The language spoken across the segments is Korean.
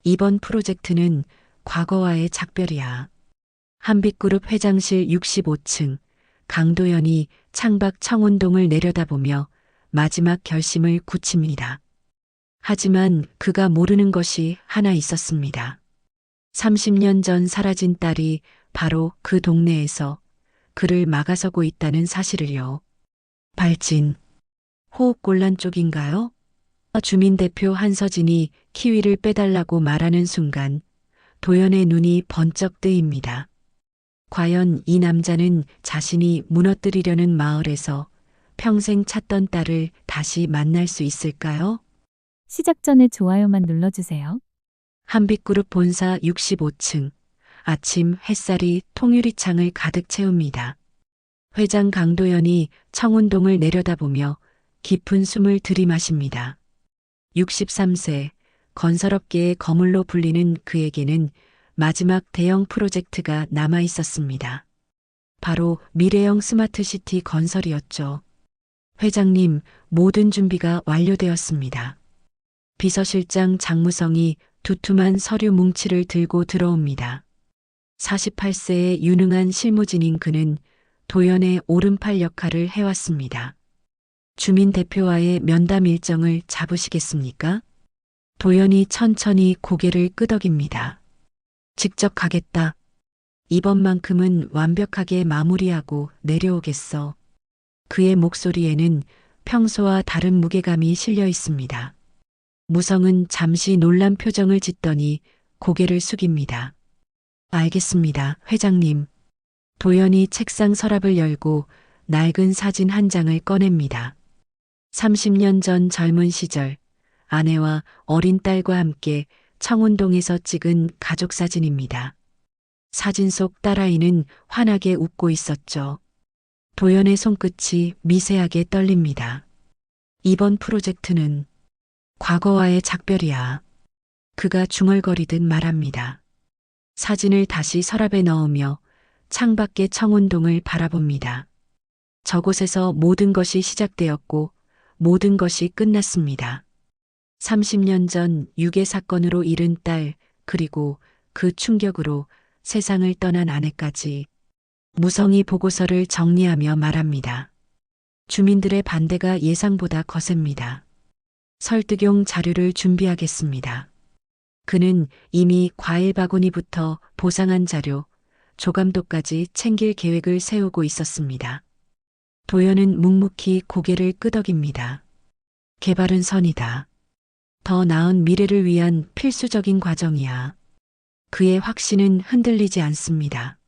이번 프로젝트는 과거와의 작별이야. 한빛그룹 회장실 65층, 강도연이 창밖 청운동을 내려다보며 마지막 결심을 굳힙니다. 하지만 그가 모르는 것이 하나 있었습니다. 30년 전 사라진 딸이 바로 그 동네에서 그를 막아서고 있다는 사실을요. 발진, 호흡곤란 쪽인가요? 주민대표 한서진이 키위를 빼달라고 말하는 순간 도연의 눈이 번쩍 뜨입니다. 과연 이 남자는 자신이 무너뜨리려는 마을에서 평생 찾던 딸을 다시 만날 수 있을까요? 시작 전에 좋아요만 눌러주세요. 한빛그룹 본사 65층. 아침 햇살이 통유리창을 가득 채웁니다. 회장 강도연이 청운동을 내려다보며 깊은 숨을 들이마십니다. 63세, 건설업계의 거물로 불리는 그에게는 마지막 대형 프로젝트가 남아 있었습니다. 바로 미래형 스마트시티 건설이었죠. 회장님, 모든 준비가 완료되었습니다. 비서실장 장무성이 두툼한 서류 뭉치를 들고 들어옵니다. 48세의 유능한 실무진인 그는 도연의 오른팔 역할을 해왔습니다. 주민 대표와의 면담 일정을 잡으시겠습니까? 도연이 천천히 고개를 끄덕입니다. 직접 가겠다. 이번만큼은 완벽하게 마무리하고 내려오겠어. 그의 목소리에는 평소와 다른 무게감이 실려 있습니다. 무성은 잠시 놀란 표정을 짓더니 고개를 숙입니다. 알겠습니다, 회장님. 도연이 책상 서랍을 열고 낡은 사진 한 장을 꺼냅니다. 30년 전 젊은 시절 아내와 어린 딸과 함께 청운동에서 찍은 가족 사진입니다. 사진 속 딸아이는 환하게 웃고 있었죠. 도연의 손끝이 미세하게 떨립니다. 이번 프로젝트는 과거와의 작별이야. 그가 중얼거리듯 말합니다. 사진을 다시 서랍에 넣으며 창밖의 청운동을 바라봅니다. 저곳에서 모든 것이 시작되었고 모든 것이 끝났습니다. 30년 전 유괴 사건으로 잃은 딸, 그리고 그 충격으로 세상을 떠난 아내까지. 무성이 보고서를 정리하며 말합니다. 주민들의 반대가 예상보다 거셉니다. 설득용 자료를 준비하겠습니다. 그는 이미 과일 바구니부터 보상한 자료, 조감도까지 챙길 계획을 세우고 있었습니다. 도연은 묵묵히 고개를 끄덕입니다. 개발은 선이다. 더 나은 미래를 위한 필수적인 과정이야. 그의 확신은 흔들리지 않습니다.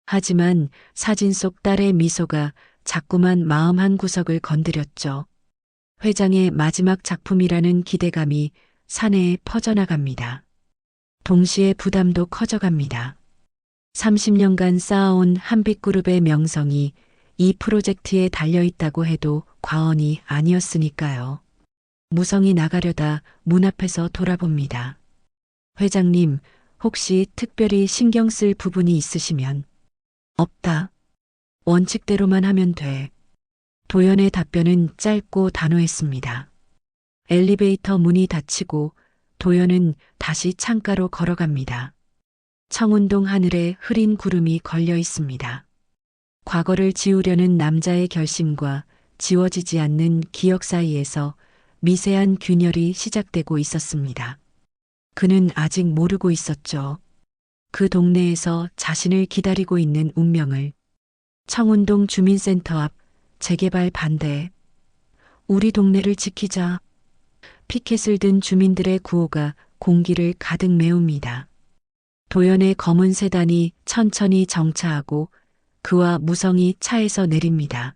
하지만 사진 속 딸의 미소가 자꾸만 마음 한 구석을 건드렸죠. 회장의 마지막 작품이라는 기대감이 사내에 퍼져나갑니다. 동시에 부담도 커져갑니다. 30년간 쌓아온 한빛그룹의 명성이 이 프로젝트에 달려있다고 해도 과언이 아니었으니까요. 무성이 나가려다 문 앞에서 돌아봅니다. 회장님, 혹시 특별히 신경 쓸 부분이 있으시면? 없다. 원칙대로만 하면 돼. 도연의 답변은 짧고 단호했습니다. 엘리베이터 문이 닫히고 도연은 다시 창가로 걸어갑니다. 청운동 하늘에 흐린 구름이 걸려 있습니다. 과거를 지우려는 남자의 결심과 지워지지 않는 기억 사이에서 미세한 균열이 시작되고 있었습니다. 그는 아직 모르고 있었죠. 그 동네에서 자신을 기다리고 있는 운명을. 청운동 주민센터 앞 재개발 반대. 우리 동네를 지키자. 피켓을 든 주민들의 구호가 공기를 가득 메웁니다. 도연의 검은 세단이 천천히 정차하고 그와 무성이 차에서 내립니다.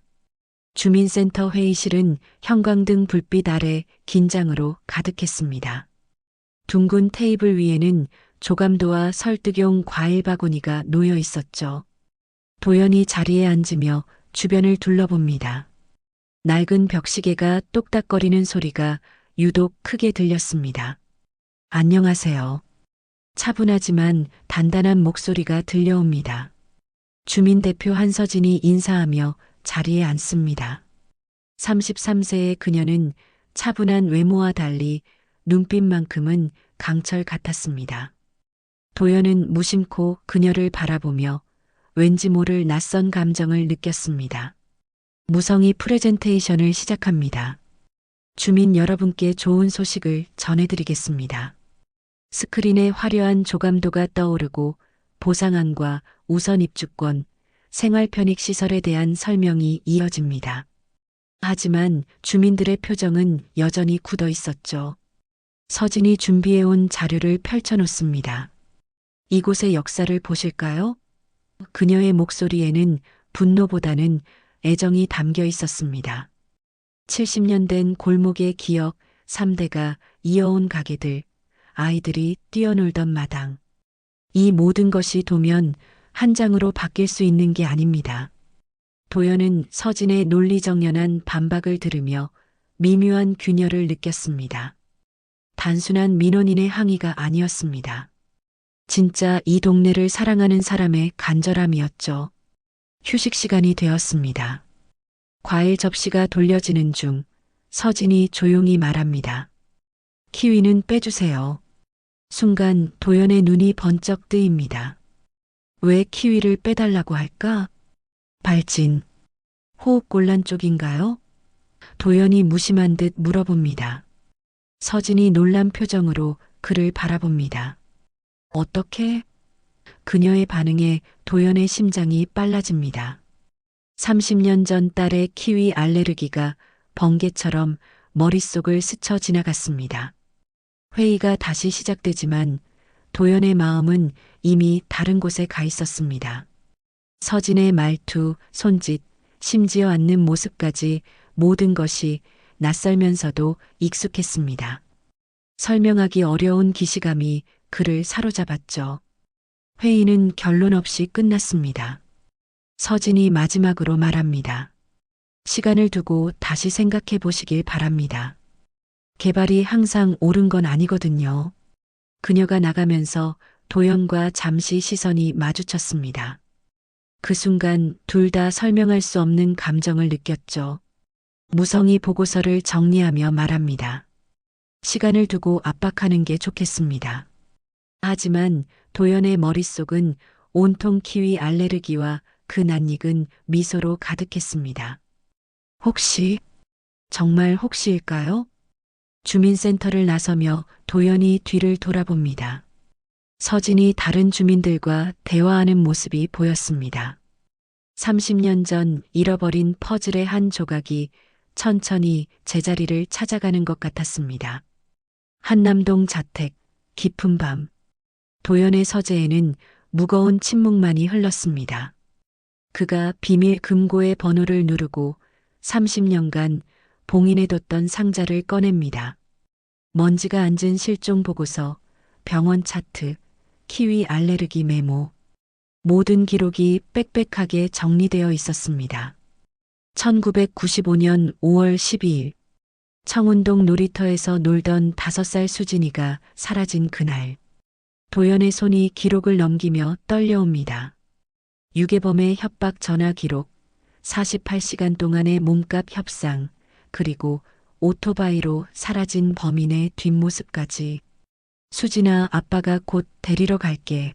주민센터 회의실은 형광등 불빛 아래 긴장으로 가득했습니다. 둥근 테이블 위에는 조감도와 설득용 과일 바구니가 놓여 있었죠. 도연이 자리에 앉으며 주변을 둘러봅니다. 낡은 벽시계가 똑딱거리는 소리가 유독 크게 들렸습니다. 안녕하세요. 차분하지만 단단한 목소리가 들려옵니다. 주민대표 한서진이 인사하며 자리에 앉습니다. 33세의 그녀는 차분한 외모와 달리 눈빛만큼은 강철 같았습니다. 도연은 무심코 그녀를 바라보며 왠지 모를 낯선 감정을 느꼈습니다. 무성이 프레젠테이션을 시작합니다. 주민 여러분께 좋은 소식을 전해드리겠습니다. 스크린에 화려한 조감도가 떠오르고 보상안과 우선 입주권, 생활 편익 시설에 대한 설명이 이어집니다. 하지만 주민들의 표정은 여전히 굳어 있었죠. 서진이 준비해온 자료를 펼쳐놓습니다. 이곳의 역사를 보실까요? 그녀의 목소리에는 분노보다는 애정이 담겨 있었습니다. 70년 된 골목의 기억, 3대가 이어온 가게들, 아이들이 뛰어놀던 마당. 이 모든 것이 도면 한 장으로 바뀔 수 있는 게 아닙니다. 도연은 서진의 논리정연한 반박을 들으며 미묘한 균열을 느꼈습니다. 단순한 민원인의 항의가 아니었습니다. 진짜 이 동네를 사랑하는 사람의 간절함이었죠. 휴식 시간이 되었습니다. 과일 접시가 돌려지는 중 서진이 조용히 말합니다. 키위는 빼주세요. 순간 도연의 눈이 번쩍 뜨입니다. 왜 키위를 빼달라고 할까? 발진. 호흡곤란 쪽인가요? 도연이 무심한 듯 물어봅니다. 서진이 놀란 표정으로 그를 바라봅니다. 어떻게? 그녀의 반응에 도연의 심장이 빨라집니다. 30년 전 딸의 키위 알레르기가 번개처럼 머릿속을 스쳐 지나갔습니다. 회의가 다시 시작되지만 도연의 마음은 이미 다른 곳에 가 있었습니다. 서진의 말투, 손짓, 심지어 앉는 모습까지 모든 것이 낯설면서도 익숙했습니다. 설명하기 어려운 기시감이 그를 사로잡았죠. 회의는 결론 없이 끝났습니다. 서진이 마지막으로 말합니다. 시간을 두고 다시 생각해 보시길 바랍니다. 개발이 항상 옳은 건 아니거든요. 그녀가 나가면서 도연과 잠시 시선이 마주쳤습니다. 그 순간 둘 다 설명할 수 없는 감정을 느꼈죠. 무성이 보고서를 정리하며 말합니다. 시간을 두고 압박하는 게 좋겠습니다. 하지만 도연의 머릿속은 온통 키위 알레르기와 그 낯익은 미소로 가득했습니다. 혹시, 정말 혹시일까요? 주민센터를 나서며 도연이 뒤를 돌아봅니다. 서진이 다른 주민들과 대화하는 모습이 보였습니다. 30년 전 잃어버린 퍼즐의 한 조각이 천천히 제자리를 찾아가는 것 같았습니다. 한남동 자택, 깊은 밤. 도연의 서재에는 무거운 침묵만이 흘렀습니다. 그가 비밀 금고의 번호를 누르고 30년간 봉인해뒀던 상자를 꺼냅니다. 먼지가 앉은 실종 보고서, 병원 차트, 키위 알레르기 메모. 모든 기록이 빽빽하게 정리되어 있었습니다. 1995년 5월 12일, 청운동 놀이터에서 놀던 5살 수진이가 사라진 그날. 도연의 손이 기록을 넘기며 떨려옵니다. 유괴범의 협박 전화 기록, 48시간 동안의 몸값 협상, 그리고 오토바이로 사라진 범인의 뒷모습까지. 수진아, 아빠가 곧 데리러 갈게.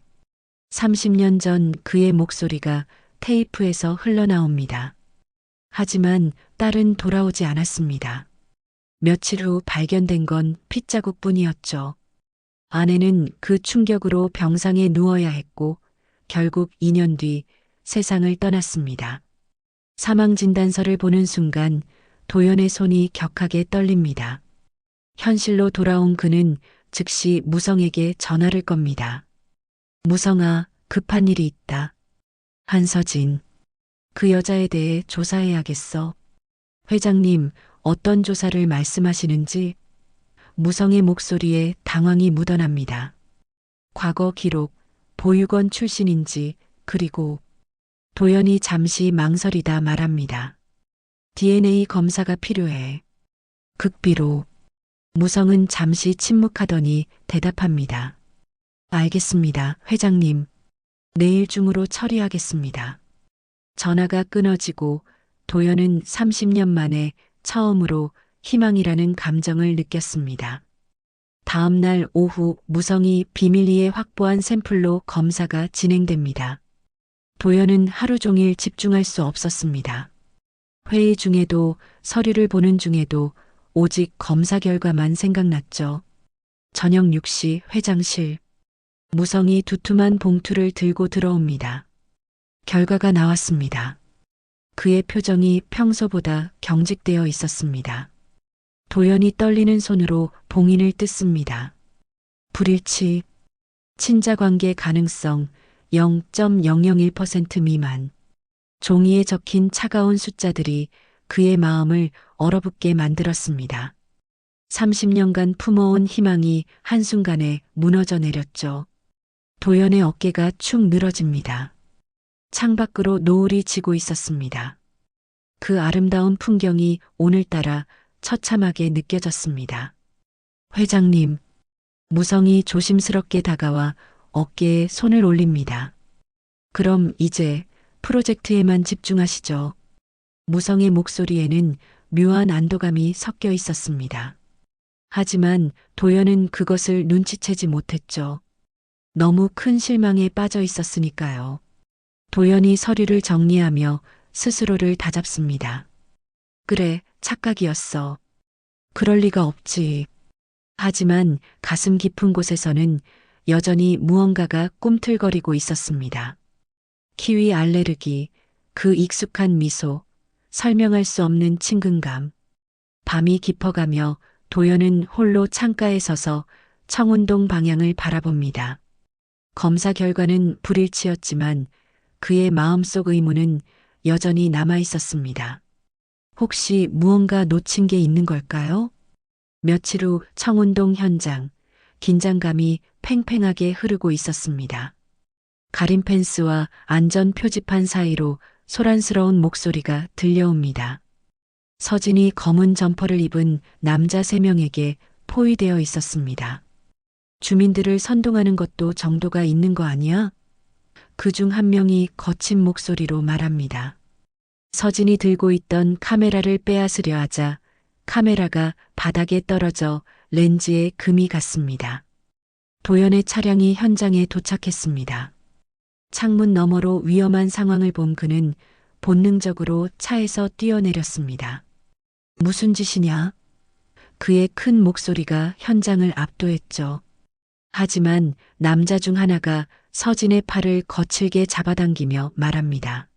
30년 전 그의 목소리가 테이프에서 흘러나옵니다. 하지만 딸은 돌아오지 않았습니다. 며칠 후 발견된 건 핏자국뿐이었죠. 아내는 그 충격으로 병상에 누워야 했고 결국 2년 뒤 세상을 떠났습니다. 사망진단서를 보는 순간 도연의 손이 격하게 떨립니다. 현실로 돌아온 그는 즉시 무성에게 전화를 겁니다. 무성아, 급한 일이 있다. 한서진. 그 여자에 대해 조사해야겠어. 회장님, 어떤 조사를 말씀하시는지. 무성의 목소리에 당황이 묻어납니다. 과거 기록, 보육원 출신인지, 그리고 도연이 잠시 망설이다 말합니다. DNA 검사가 필요해. 극비로. 무성은 잠시 침묵하더니 대답합니다. 알겠습니다, 회장님. 내일 중으로 처리하겠습니다. 전화가 끊어지고 도연은 30년 만에 처음으로 희망이라는 감정을 느꼈습니다. 다음 날 오후 무성이 비밀리에 확보한 샘플로 검사가 진행됩니다. 도연은 하루 종일 집중할 수 없었습니다. 회의 중에도 서류를 보는 중에도 오직 검사 결과만 생각났죠. 저녁 6시 회장실. 무성이 두툼한 봉투를 들고 들어옵니다. 결과가 나왔습니다. 그의 표정이 평소보다 경직되어 있었습니다. 도연이 떨리는 손으로 봉인을 뜯습니다. 불일치, 친자관계 가능성 0.001% 미만. 종이에 적힌 차가운 숫자들이 그의 마음을 얼어붙게 만들었습니다. 30년간 품어온 희망이 한순간에 무너져 내렸죠. 도연의 어깨가 축 늘어집니다. 창밖으로 노을이 지고 있었습니다. 그 아름다운 풍경이 오늘따라 처참하게 느껴졌습니다. 회장님, 무성이 조심스럽게 다가와 어깨에 손을 올립니다. 그럼 이제 프로젝트에만 집중하시죠. 무성의 목소리에는 묘한 안도감이 섞여 있었습니다. 하지만 도연은 그것을 눈치채지 못했죠. 너무 큰 실망에 빠져 있었으니까요. 도연이 서류를 정리하며 스스로를 다잡습니다. 그래, 착각이었어. 그럴 리가 없지. 하지만 가슴 깊은 곳에서는 여전히 무언가가 꿈틀거리고 있었습니다. 키위 알레르기, 그 익숙한 미소, 설명할 수 없는 친근감. 밤이 깊어가며 도연은 홀로 창가에 서서 청운동 방향을 바라봅니다. 검사 결과는 불일치였지만 그의 마음속 의문은 여전히 남아 있었습니다. 혹시 무언가 놓친 게 있는 걸까요? 며칠 후 청운동 현장, 긴장감이 팽팽하게 흐르고 있었습니다. 가린 펜스와 안전 표지판 사이로 소란스러운 목소리가 들려옵니다. 서진이 검은 점퍼를 입은 남자 3명에게 포위되어 있었습니다. 주민들을 선동하는 것도 정도가 있는 거 아니야? 그중 한 명이 거친 목소리로 말합니다. 서진이 들고 있던 카메라를 빼앗으려 하자 카메라가 바닥에 떨어져 렌즈에 금이 갔습니다. 도연의 차량이 현장에 도착했습니다. 창문 너머로 위험한 상황을 본 그는 본능적으로 차에서 뛰어내렸습니다. 무슨 짓이냐? 그의 큰 목소리가 현장을 압도했죠. 하지만 남자 중 하나가 서진의 팔을 거칠게 잡아당기며 말합니다.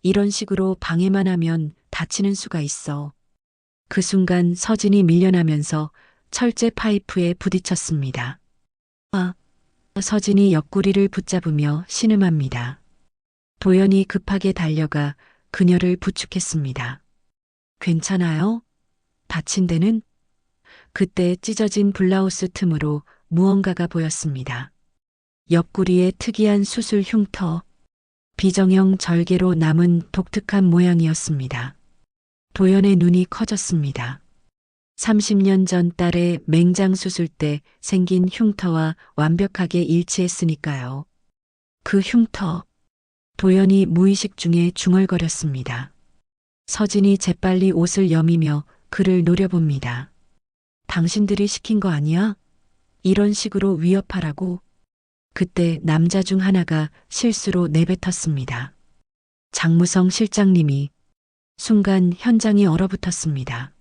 이런 식으로 방해만 하면 다치는 수가 있어. 그 순간 서진이 밀려나면서 철제 파이프에 부딪혔습니다. 서진이 옆구리를 붙잡으며 신음합니다. 도연이 급하게 달려가 그녀를 부축했습니다. 괜찮아요? 다친 데는? 그때 찢어진 블라우스 틈으로 무언가가 보였습니다. 옆구리에 특이한 수술 흉터, 비정형 절개로 남은 독특한 모양이었습니다. 도연의 눈이 커졌습니다. 30년 전 딸의 맹장 수술 때 생긴 흉터와 완벽하게 일치했으니까요. 그 흉터, 도연이 무의식 중에 중얼거렸습니다. 서진이 재빨리 옷을 여미며 그를 노려봅니다. 당신들이 시킨 거 아니야? 이런 식으로 위협하라고? 그때 남자 중 하나가 실수로 내뱉었습니다. 장무성 실장님이. 순간 현장이 얼어붙었습니다.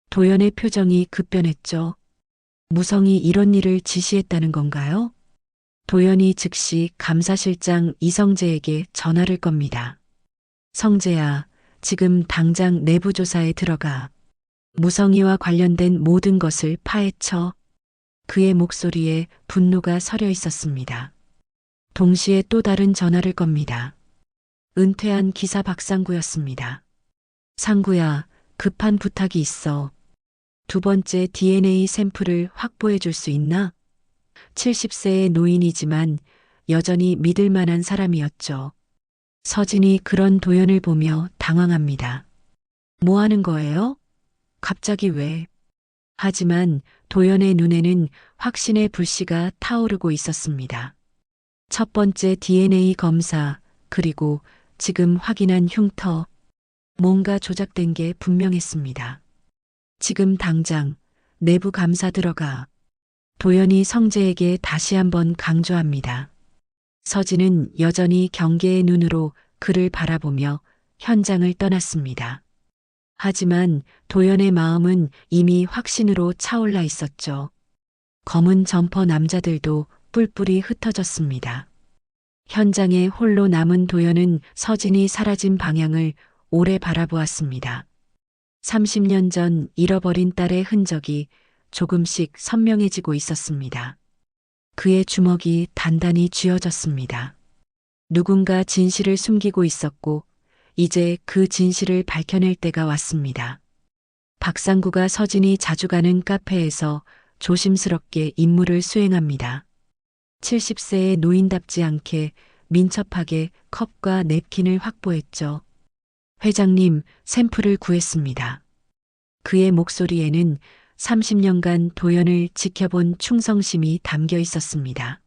도연의 표정이 급변했죠. 무성이 이런 일을 지시했다는 건가요? 도연이 즉시 감사실장 이성재에게 전화를 겁니다. 성재야, 지금 당장 내부 조사에 들어가. 무성이와 관련된 모든 것을 파헤쳐. 그의 목소리에 분노가 서려 있었습니다. 동시에 또 다른 전화를 겁니다. 은퇴한 기사 박상구였습니다. 상구야, 급한 부탁이 있어. 2번째 DNA 샘플을 확보해 줄 수 있나? 70세의 노인이지만 여전히 믿을 만한 사람이었죠. 서진이 그런 도연을 보며 당황합니다. 뭐 하는 거예요? 갑자기 왜? 하지만 도연의 눈에는 확신의 불씨가 타오르고 있었습니다. 첫 번째 DNA 검사, 그리고 지금 확인한 흉터, 뭔가 조작된 게 분명했습니다. 지금 당장 내부 감사 들어가. 도연이 성재에게 다시 한번 강조합니다. 서진은 여전히 경계의 눈으로 그를 바라보며 현장을 떠났습니다. 하지만 도연의 마음은 이미 확신으로 차올라 있었죠. 검은 점퍼 남자들도 뿔뿔이 흩어졌습니다. 현장에 홀로 남은 도연은 서진이 사라진 방향을 오래 바라보았습니다. 30년 전 잃어버린 딸의 흔적이 조금씩 선명해지고 있었습니다. 그의 주먹이 단단히 쥐어졌습니다. 누군가 진실을 숨기고 있었고 이제 그 진실을 밝혀낼 때가 왔습니다. 박상구가 서진이 자주 가는 카페에서 조심스럽게 임무를 수행합니다. 70세의 노인답지 않게 민첩하게 컵과 냅킨을 확보했죠. 회장님, 샘플을 구했습니다. 그의 목소리에는 30년간 도연을 지켜본 충성심이 담겨 있었습니다.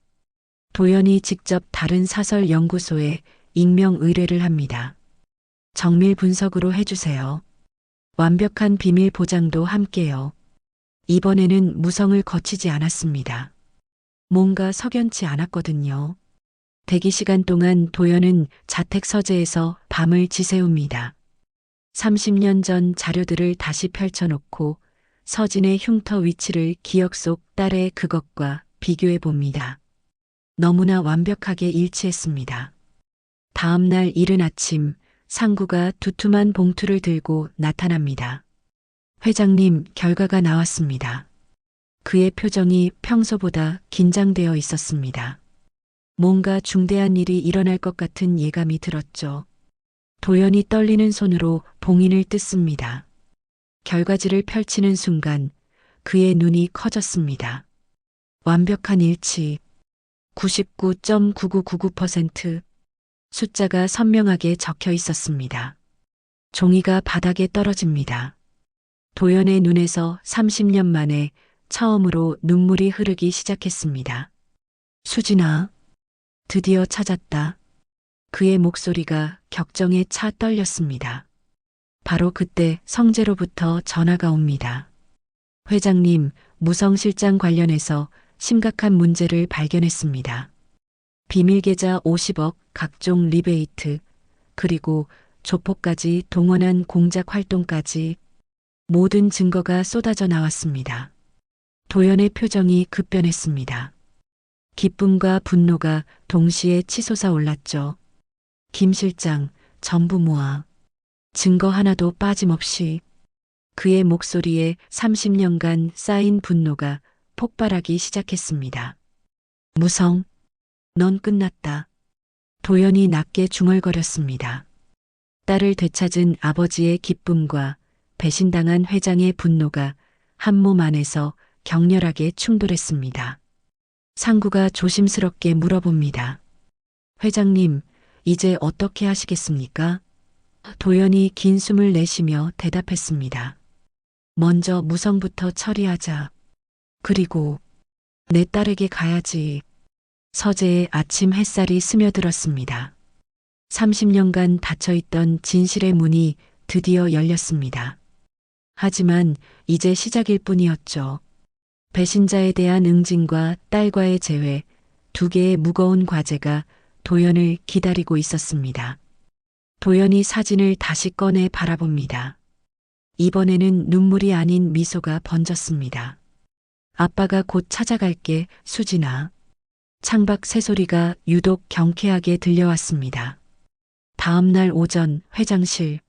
도연이 직접 다른 사설 연구소에 익명 의뢰를 합니다. 정밀 분석으로 해주세요. 완벽한 비밀 보장도 함께요. 이번에는 무성을 거치지 않았습니다. 뭔가 석연치 않았거든요. 대기 시간 동안 도연은 자택 서재에서 밤을 지새웁니다. 30년 전 자료들을 다시 펼쳐놓고 서진의 흉터 위치를 기억 속 딸의 그것과 비교해 봅니다. 너무나 완벽하게 일치했습니다. 다음 날 이른 아침 상구가 두툼한 봉투를 들고 나타납니다. 회장님, 결과가 나왔습니다. 그의 표정이 평소보다 긴장되어 있었습니다. 뭔가 중대한 일이 일어날 것 같은 예감이 들었죠. 도연이 떨리는 손으로 봉인을 뜯습니다. 결과지를 펼치는 순간 그의 눈이 커졌습니다. 완벽한 일치, 99.9999%. 숫자가 선명하게 적혀 있었습니다. 종이가 바닥에 떨어집니다. 도연의 눈에서 30년 만에 처음으로 눈물이 흐르기 시작했습니다. 수진아, 드디어 찾았다. 그의 목소리가 격정에 차 떨렸습니다. 바로 그때 성재로부터 전화가 옵니다. 회장님, 무성 실장 관련해서 심각한 문제를 발견했습니다. 비밀 계좌 50억, 각종 리베이트, 그리고 조폭까지 동원한 공작 활동까지 모든 증거가 쏟아져 나왔습니다. 도연의 표정이 급변했습니다. 기쁨과 분노가 동시에 치솟아 올랐죠. 김 실장, 전부 모아. 증거 하나도 빠짐없이. 그의 목소리에 30년간 쌓인 분노가 폭발하기 시작했습니다. 무성, 넌 끝났다. 도연이 낮게 중얼거렸습니다. 딸을 되찾은 아버지의 기쁨과 배신당한 회장의 분노가 한 몸 안에서 격렬하게 충돌했습니다. 상구가 조심스럽게 물어봅니다. 회장님, 이제 어떻게 하시겠습니까? 도연이 긴 숨을 내쉬며 대답했습니다. 먼저 무성부터 처리하자. 그리고 내 딸에게 가야지. 서재에 아침 햇살이 스며들었습니다. 30년간 닫혀있던 진실의 문이 드디어 열렸습니다. 하지만 이제 시작일 뿐이었죠. 배신자에 대한 응징과 딸과의 재회, 두 개의 무거운 과제가 도연을 기다리고 있었습니다. 도연이 사진을 다시 꺼내 바라봅니다. 이번에는 눈물이 아닌 미소가 번졌습니다. 아빠가 곧 찾아갈게, 수진아. 창밖 새소리가 유독 경쾌하게 들려왔습니다. 다음 날 오전 회장실.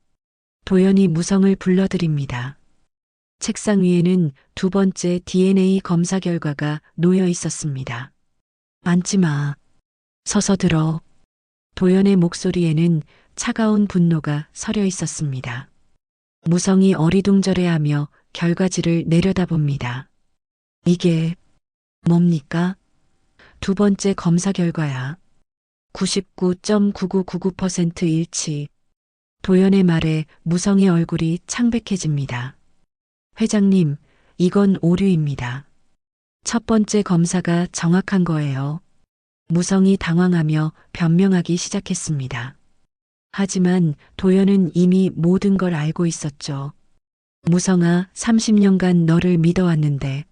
도연이 무성을 불러들입니다. 책상 위에는 두 번째 DNA 검사 결과가 놓여 있었습니다. 앉지 마. 서서 들어. 도연의 목소리에는 차가운 분노가 서려 있었습니다. 무성이 어리둥절해하며 결과지를 내려다봅니다. 이게 뭡니까? 두 번째 검사 결과야. 99.9999% 일치. 도연의 말에 무성의 얼굴이 창백해집니다. 회장님, 이건 오류입니다. 첫 번째 검사가 정확한 거예요. 무성이 당황하며 변명하기 시작했습니다. 하지만 도연은 이미 모든 걸 알고 있었죠. 무성아, 30년간 너를 믿어왔는데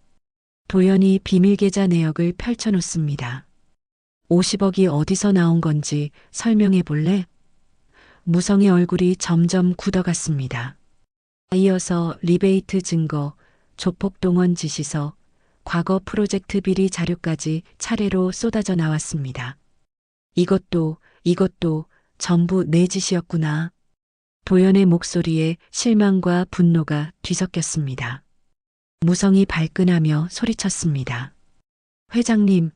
도연이 비밀계좌 내역을 펼쳐놓습니다. 50억이 어디서 나온 건지 설명해 볼래? 무성의 얼굴이 점점 굳어갔습니다. 이어서 리베이트 증거, 조폭동원 지시서, 과거 프로젝트 비리 자료까지 차례로 쏟아져 나왔습니다. 이것도 전부 내 짓이었구나. 도연의 목소리에 실망과 분노가 뒤섞였습니다. 무성이 발끈하며 소리쳤습니다. 회장님,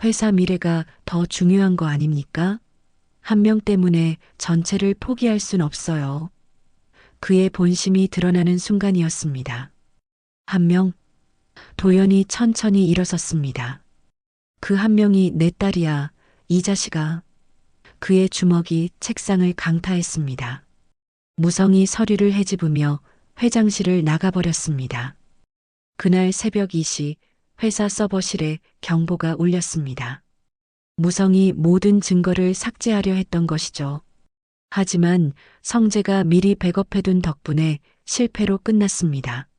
회사 미래가 더 중요한 거 아닙니까? 한 명 때문에 전체를 포기할 순 없어요. 그의 본심이 드러나는 순간이었습니다. 한 명? 도연이 천천히 일어섰습니다. 그 한 명이 내 딸이야, 이 자식아. 그의 주먹이 책상을 강타했습니다. 무성이 서류를 헤집으며 회장실을 나가버렸습니다. 그날 새벽 2시 회사 서버실에 경보가 울렸습니다. 무성이 모든 증거를 삭제하려 했던 것이죠. 하지만 성재가 미리 백업해둔 덕분에 실패로 끝났습니다.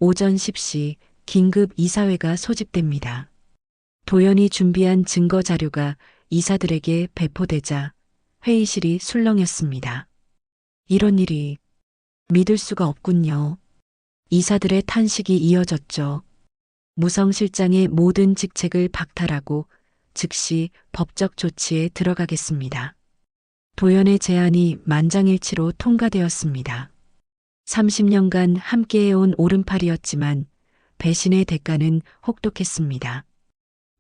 오전 10시 긴급 이사회가 소집됩니다. 도연이 준비한 증거 자료가 이사들에게 배포되자 회의실이 술렁였습니다. 이런 일이 믿을 수가 없군요. 이사들의 탄식이 이어졌죠. 무성 실장의 모든 직책을 박탈하고 즉시 법적 조치에 들어가겠습니다. 도연의 제안이 만장일치로 통과되었습니다. 30년간 함께해온 오른팔이었지만 배신의 대가는 혹독했습니다.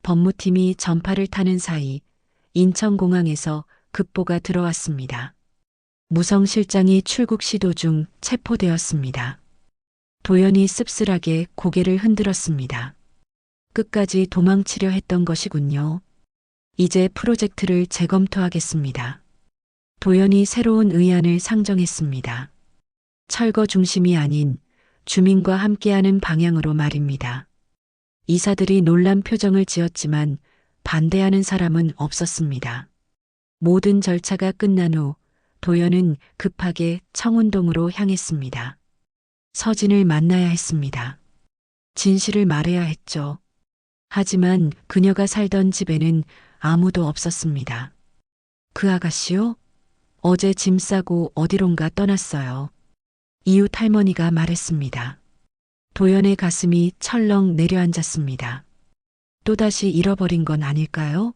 법무팀이 전파를 타는 사이 인천공항에서 급보가 들어왔습니다. 무성 실장이 출국 시도 중 체포되었습니다. 도연이 씁쓸하게 고개를 흔들었습니다. 끝까지 도망치려 했던 것이군요. 이제 프로젝트를 재검토하겠습니다. 도연이 새로운 의안을 상정했습니다. 철거 중심이 아닌 주민과 함께하는 방향으로 말입니다. 이사들이 놀란 표정을 지었지만 반대하는 사람은 없었습니다. 모든 절차가 끝난 후 도연은 급하게 청운동으로 향했습니다. 서진을 만나야 했습니다. 진실을 말해야 했죠. 하지만 그녀가 살던 집에는 아무도 없었습니다. 그 아가씨요? 어제 짐 싸고 어디론가 떠났어요. 이웃 할머니가 말했습니다. 도연의 가슴이 철렁 내려앉았습니다. 또다시 잃어버린 건 아닐까요?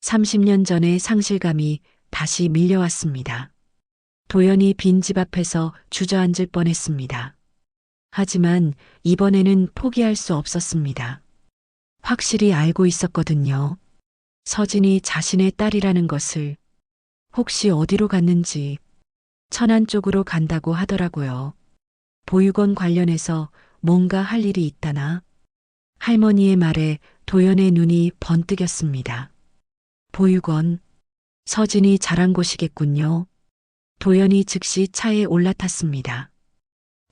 30년 전의 상실감이 다시 밀려왔습니다. 도연이 빈 집 앞에서 주저앉을 뻔했습니다. 하지만 이번에는 포기할 수 없었습니다. 확실히 알고 있었거든요. 서진이 자신의 딸이라는 것을. 혹시 어디로 갔는지 천안 쪽으로 간다고 하더라고요. 보육원 관련해서 뭔가 할 일이 있다나. 할머니의 말에 도연의 눈이 번뜩였습니다. 보육원, 서진이 자란 곳이겠군요. 도연이 즉시 차에 올라탔습니다.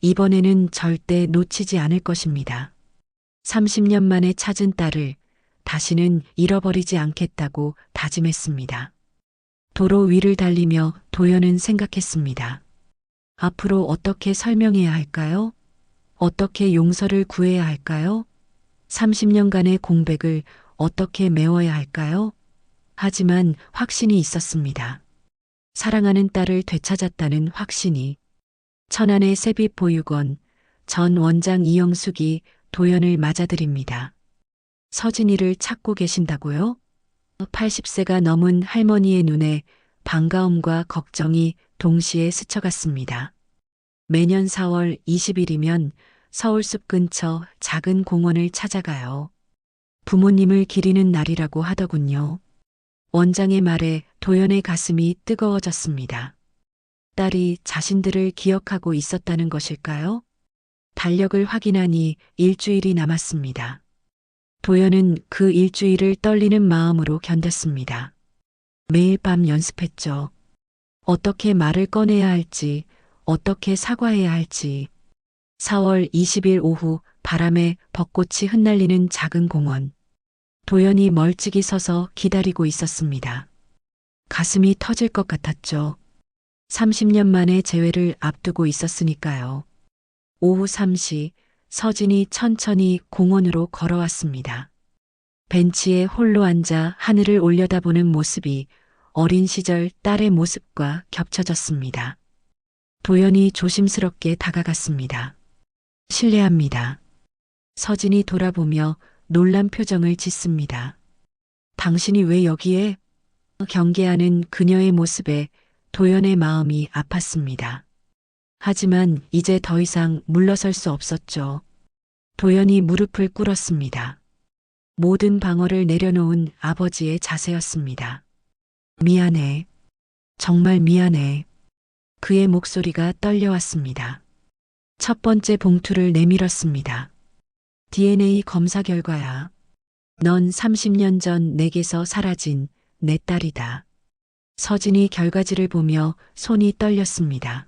이번에는 절대 놓치지 않을 것입니다. 30년 만에 찾은 딸을 다시는 잃어버리지 않겠다고 다짐했습니다. 도로 위를 달리며 도연은 생각했습니다. 앞으로 어떻게 설명해야 할까요? 어떻게 용서를 구해야 할까요? 30년간의 공백을 어떻게 메워야 할까요? 하지만 확신이 있었습니다. 사랑하는 딸을 되찾았다는 확신이. 천안의 세빛 보육원 전 원장 이영숙이 도연을 맞아들입니다. 서진이를 찾고 계신다고요? 80세가 넘은 할머니의 눈에 반가움과 걱정이 동시에 스쳐갔습니다. 매년 4월 20일이면 서울숲 근처 작은 공원을 찾아가요. 부모님을 기리는 날이라고 하더군요. 원장의 말에 도연의 가슴이 뜨거워졌습니다. 딸이 자신들을 기억하고 있었다는 것일까요? 달력을 확인하니 일주일이 남았습니다. 도연은 그 일주일을 떨리는 마음으로 견뎠습니다. 매일 밤 연습했죠. 어떻게 말을 꺼내야 할지, 어떻게 사과해야 할지. 4월 20일 오후 바람에 벚꽃이 흩날리는 작은 공원. 도연이 멀찍이 서서 기다리고 있었습니다. 가슴이 터질 것 같았죠. 30년 만에 재회를 앞두고 있었으니까요. 오후 3시 서진이 천천히 공원으로 걸어왔습니다. 벤치에 홀로 앉아 하늘을 올려다보는 모습이 어린 시절 딸의 모습과 겹쳐졌습니다. 도연이 조심스럽게 다가갔습니다. 실례합니다. 서진이 돌아보며 놀란 표정을 짓습니다. 당신이 왜 여기에? 경계하는 그녀의 모습에 도연의 마음이 아팠습니다. 하지만 이제 더 이상 물러설 수 없었죠. 도연이 무릎을 꿇었습니다. 모든 방어를 내려놓은 아버지의 자세였습니다. 미안해. 정말 미안해. 그의 목소리가 떨려왔습니다. 첫 번째 봉투를 내밀었습니다. DNA 검사 결과야. 넌 30년 전 내게서 사라진 내 딸이다. 서진이 결과지를 보며 손이 떨렸습니다.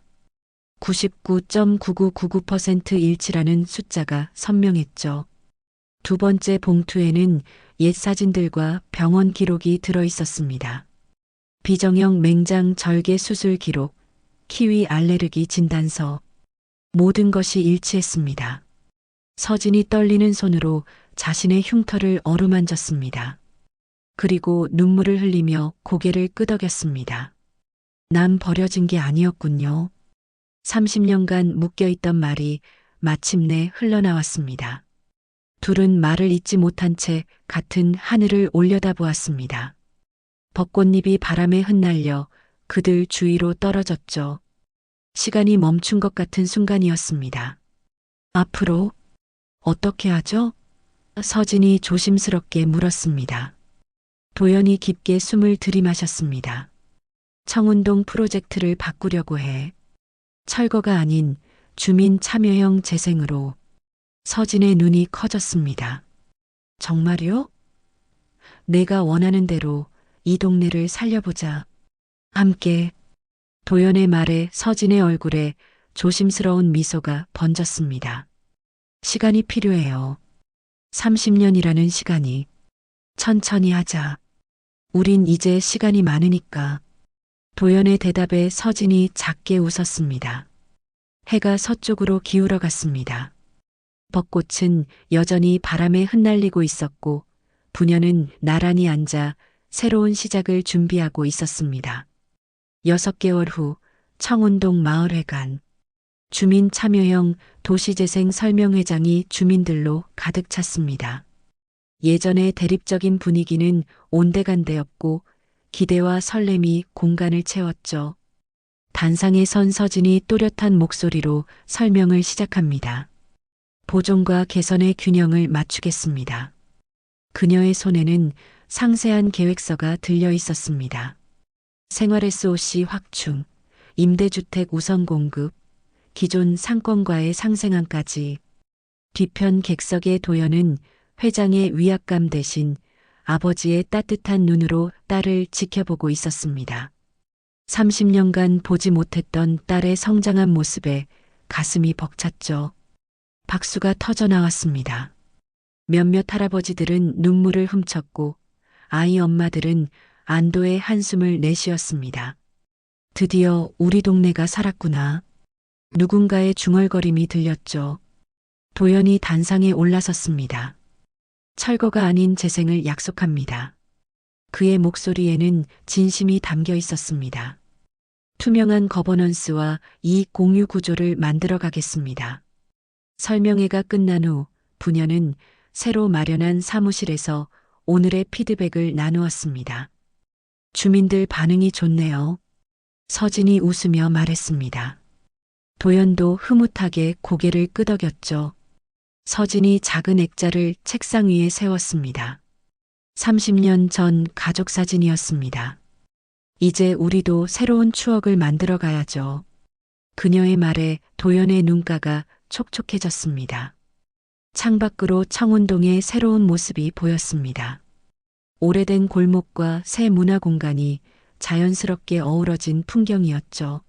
99.9999% 일치라는 숫자가 선명했죠. 두 번째 봉투에는 옛 사진들과 병원 기록이 들어 있었습니다. 비정형 맹장 절개 수술 기록, 키위 알레르기 진단서, 모든 것이 일치했습니다. 서진이 떨리는 손으로 자신의 흉터를 어루만졌습니다. 그리고 눈물을 흘리며 고개를 끄덕였습니다. 난 버려진 게 아니었군요. 30년간 묶여있던 말이 마침내 흘러나왔습니다. 둘은 말을 잇지 못한 채 같은 하늘을 올려다보았습니다. 벚꽃잎이 바람에 흩날려 그들 주위로 떨어졌죠. 시간이 멈춘 것 같은 순간이었습니다. 앞으로 어떻게 하죠? 서진이 조심스럽게 물었습니다. 도연이 깊게 숨을 들이마셨습니다. 청운동 프로젝트를 바꾸려고 해. 철거가 아닌 주민 참여형 재생으로. 서진의 눈이 커졌습니다. 정말요? 내가 원하는 대로 이 동네를 살려보자. 함께. 도연의 말에 서진의 얼굴에 조심스러운 미소가 번졌습니다. 시간이 필요해요. 30년이라는 시간이. 천천히 하자. 우린 이제 시간이 많으니까. 도연의 대답에 서진이 작게 웃었습니다. 해가 서쪽으로 기울어 갔습니다. 벚꽃은 여전히 바람에 흩날리고 있었고 부녀는 나란히 앉아 새로운 시작을 준비하고 있었습니다. 6개월 후 청운동 마을회관. 주민 참여형 도시재생 설명회장이 주민들로 가득 찼습니다. 예전의 대립적인 분위기는 온데간데였고 기대와 설렘이 공간을 채웠죠. 단상에 선 서진이 또렷한 목소리로 설명을 시작합니다. 보존과 개선의 균형을 맞추겠습니다. 그녀의 손에는 상세한 계획서가 들려 있었습니다. 생활 SOC 확충, 임대주택 우선 공급, 기존 상권과의 상생안까지. 뒤편 객석의 도연은 회장의 위압감 대신 아버지의 따뜻한 눈으로 딸을 지켜보고 있었습니다. 30년간 보지 못했던 딸의 성장한 모습에 가슴이 벅찼죠. 박수가 터져 나왔습니다. 몇몇 할아버지들은 눈물을 훔쳤고 아이 엄마들은 안도의 한숨을 내쉬었습니다. 드디어 우리 동네가 살았구나. 누군가의 중얼거림이 들렸죠. 도연이 단상에 올라섰습니다. 철거가 아닌 재생을 약속합니다. 그의 목소리에는 진심이 담겨 있었습니다. 투명한 거버넌스와 이익 공유 구조를 만들어 가겠습니다. 설명회가 끝난 후 부녀는 새로 마련한 사무실에서 오늘의 피드백을 나누었습니다. 주민들 반응이 좋네요. 서진이 웃으며 말했습니다. 도연도 흐뭇하게 고개를 끄덕였죠. 서진이 작은 액자를 책상 위에 세웠습니다. 30년 전 가족 사진이었습니다. 이제 우리도 새로운 추억을 만들어 가야죠. 그녀의 말에 도연의 눈가가 촉촉해졌습니다. 창밖으로 청운동의 새로운 모습이 보였습니다. 오래된 골목과 새 문화 공간이 자연스럽게 어우러진 풍경이었죠.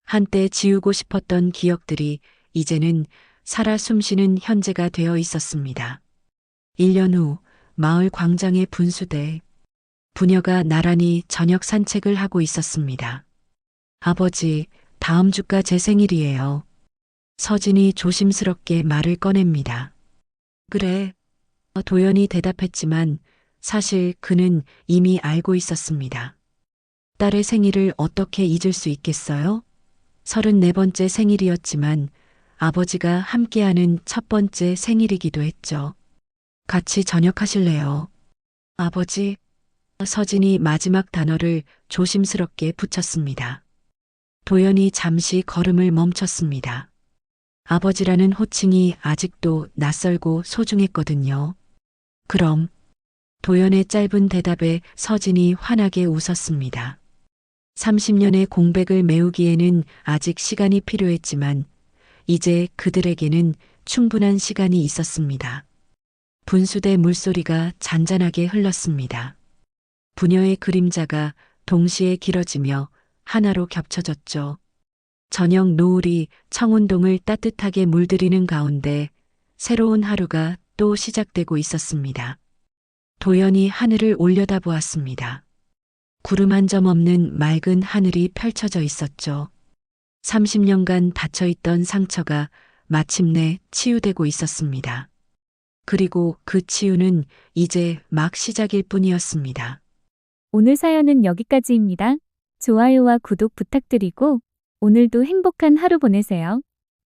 한때 지우고 싶었던 기억들이 이제는 살아 숨쉬는 현재가 되어 있었습니다. 1년 후 마을 광장의 분수대. 부녀가 나란히 저녁 산책을 하고 있었습니다. 아버지, 다음 주가 제 생일이에요. 서진이 조심스럽게 말을 꺼냅니다. 그래. 도연이 대답했지만 사실 그는 이미 알고 있었습니다. 딸의 생일을 어떻게 잊을 수 있겠어요? 34번째 생일이었지만 아버지가 함께하는 첫 번째 생일이기도 했죠. 같이 저녁하실래요? 아버지, 서진이 마지막 단어를 조심스럽게 붙였습니다. 도연이 잠시 걸음을 멈췄습니다. 아버지라는 호칭이 아직도 낯설고 소중했거든요. 그럼, 도연의 짧은 대답에 서진이 환하게 웃었습니다. 30년의 공백을 메우기에는 아직 시간이 필요했지만, 이제 그들에게는 충분한 시간이 있었습니다. 분수대 물소리가 잔잔하게 흘렀습니다. 부녀의 그림자가 동시에 길어지며 하나로 겹쳐졌죠. 저녁 노을이 청운동을 따뜻하게 물들이는 가운데 새로운 하루가 또 시작되고 있었습니다. 도연이 하늘을 올려다보았습니다. 구름 한 점 없는 맑은 하늘이 펼쳐져 있었죠. 30년간 닫혀있던 상처가 마침내 치유되고 있었습니다. 그리고 그 치유는 이제 막 시작일 뿐이었습니다. 오늘 사연은 여기까지입니다. 좋아요와 구독 부탁드리고 오늘도 행복한 하루 보내세요.